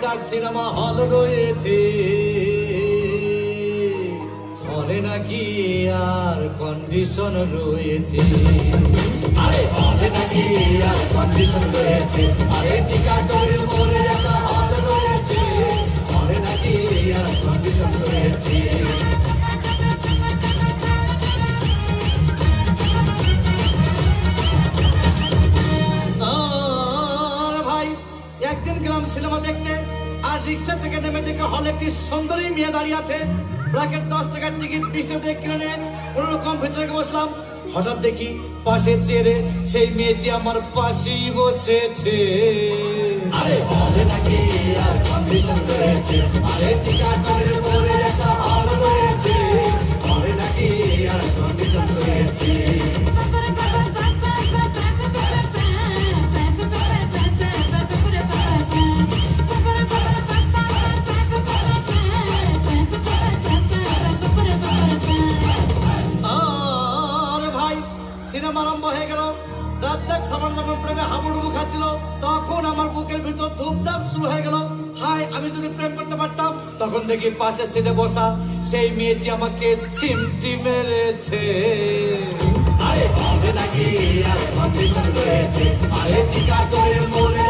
আর cinema hall রয়েছে, হলে নাকি আর কন্ডিশন রয়েছে। আরে হলে নাকি আর কন্ডিশন রয়েছে, আরে টিকাটরের মোড়ে একটা হল রয়েছে, হলে নাকি আর কন্ডিশন রয়েছে। একদিন গেলাম সিনেমা দেখতে, আর রিক্সা থেকে নেমে দেখে হলে একটি সুন্দরী মেয়ে দাঁড়িয়ে আছে। ব্র্যাকেট 10 টাকার টিকিট 20 টাকা দিয়ে কিনে নিয়ে কোন রকম ভেতরে বসলাম। হঠাৎ দেখি পাশে চেয়ারে সেই মেয়েটি আমার পাশেই বসেছে। আরে হলে নাকি আর কন্ডিশন রয়েছে, আরে টিকাটরের মোড়ে একটা হল রয়েছে, হলে নাকি আর কন্ডিশন রয়েছে। সিনেমা আরম্ভ হয়ে গেল। রাজ্জাক সাবান প্রেমে হাবুডুবু খাচ্ছিল। তখন আমার বুকের ভিতর ধূপধাপ শুরু হয়ে গেল। হাই, আমি যদি প্রেম করতে পারতাম। তখন দেখি পাশে সিটে বসা সেই মেয়েটি আমাকে চিমটি মেরেছে। আরে হবে নাকি আর কন্ডিশন রয়েছে, আরে টিকাটরের মোড়ে